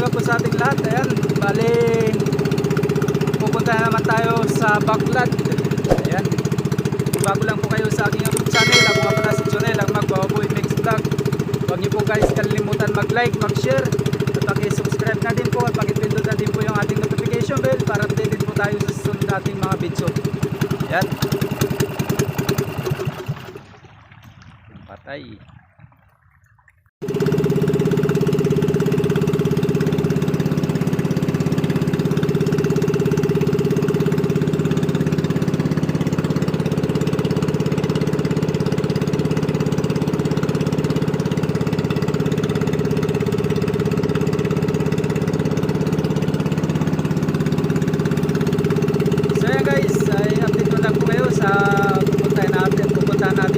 umaga po sa ating lahat. Ayan, bali pupunta na naman tayo sa Baclad. Ayan, kung bago lang po kayo sa aking YouTube channel, ako nga pala si Jonel, ang Magbaboy Mix Vlog. Huwag niyo po guys kalilimutan mag-like, mag-share at paki-subscribe na din po at paki-pindot na din po yung ating notification bell para updated po tayo sa susunod nating mga video. Ayan, patay.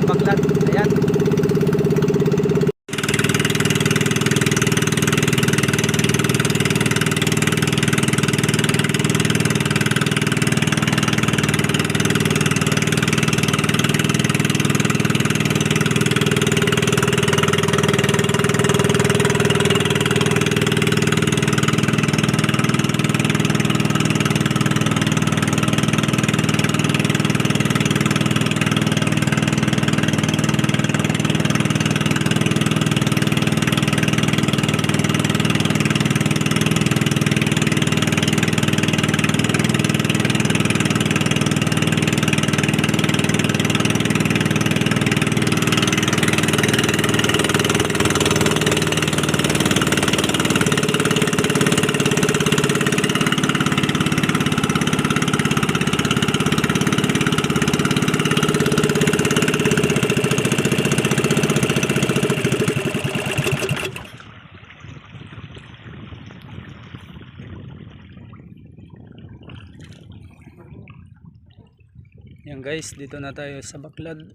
Baclad. Ayan. Yan guys, dito na tayo sa Baclad.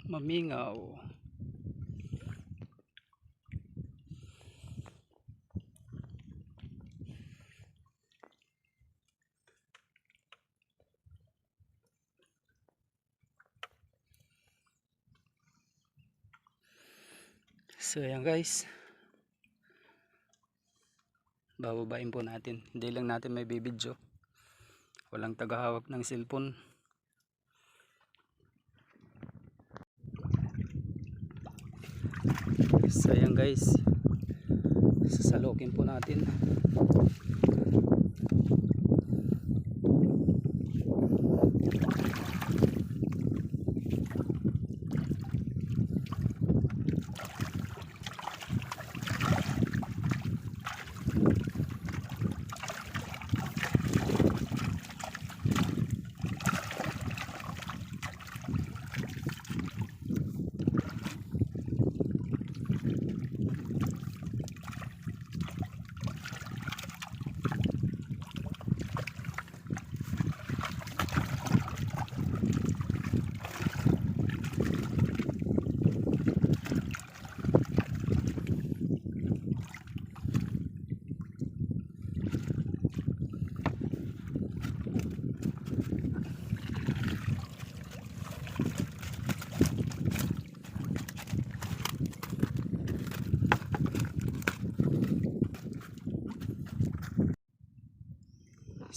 Mamingaw. So yan guys, bababain po natin. Hindi lang natin may bibidyo, walang tagahawak ng cellphone. So yan guys, sasalokin po natin.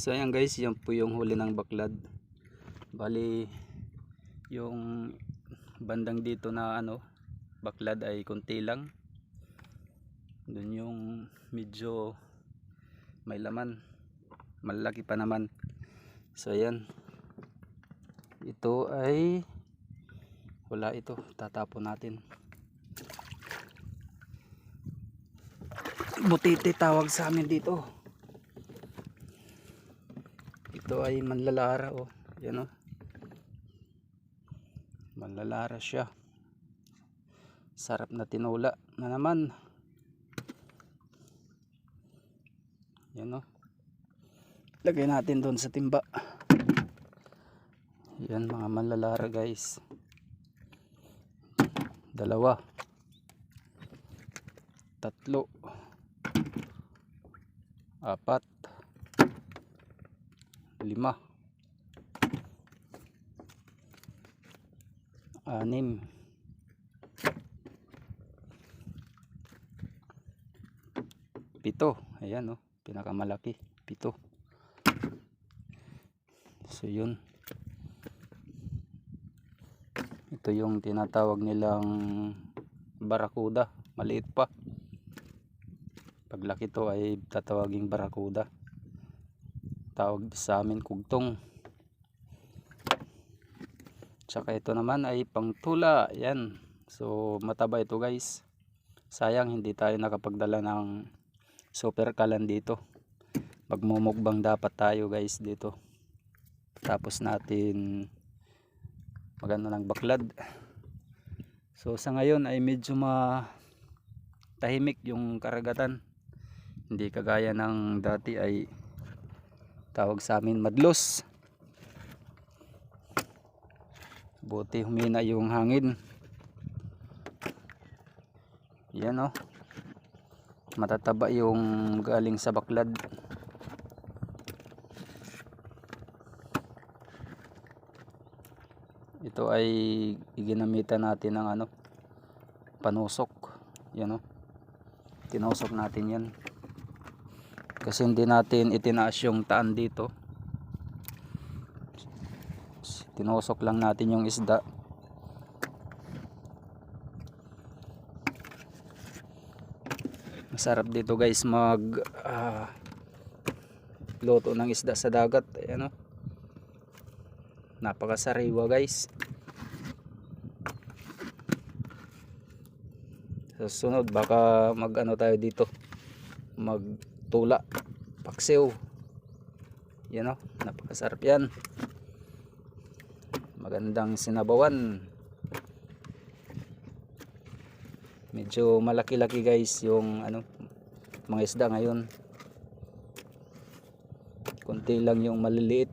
So ayan guys, yan po yung huli ng Baclad. Bali yung bandang dito na Baclad ay konti lang. Doon yung medyo may laman, malaki pa naman. So ayan, ito ay wala, ito tatapon natin. Butiti tawag sa amin dito. Ito ay manlalara, oh. Yan, oh. Manlalara siya. Sarap na tinula na naman. Yan o. Lagay natin doon sa timba. Yan mga manlalara guys. 2, 3, 4, 5, 6, 7. Ayan o, pinakamalaki 7. So yun, ito yung tinatawag nilang barakuda. Maliit pa, paglaki to ay tatawaging barakuda. Tawag sa amin kugtong. Tsaka ito naman ay pangtula. Yan, so mataba ito guys. Sayang hindi tayo nakapagdala ng super kalan dito. Magmumukbang dapat tayo guys dito. Tapos natin magano ng baklad. So sa ngayon ay medyo tahimik yung karagatan. Hindi kagaya ng dati ay tawag sa amin madlos. Buti humina yung hangin. Yan o, matataba yung galing sa baklad. Ito ay ginamitan natin ng ano, panusok. Yan o, tinusok natin yan kasi hindi natin itinaas yung taan dito. Tinusok lang natin yung isda. Masarap dito guys mag luto ng isda sa dagat. Ayan o, napakasariwa guys. Sa sunod baka mag ano tayo dito, magtula, paksiw. Yan o, napakasarap yan. Magandang sinabawan. Medyo malaki-laki guys yung ano, mga isda ngayon. Konti lang yung maliliit.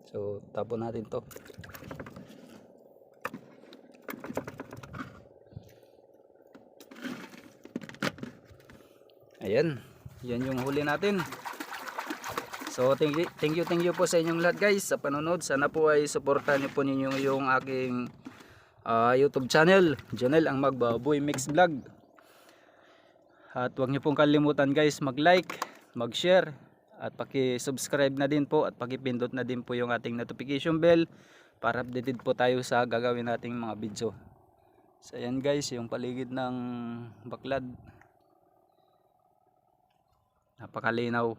So tapon natin to. Ayan, yan yung huli natin. So thank you po sa inyong lahat guys sa panonood. Sana po ay suportahan niyo po ninyo yung aking YouTube channel, Jonel ang Magbaboy Mix Vlog. At huwag niyo pong kalimutan guys mag-like, mag-share at paki-subscribe na din po at paki-pindot na din po yung ating notification bell para updated po tayo sa gagawin nating mga video. So ayan guys, yung paligid ng baklad. Napakalinaw.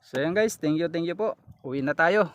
So yan guys, thank you po. Uwi na tayo.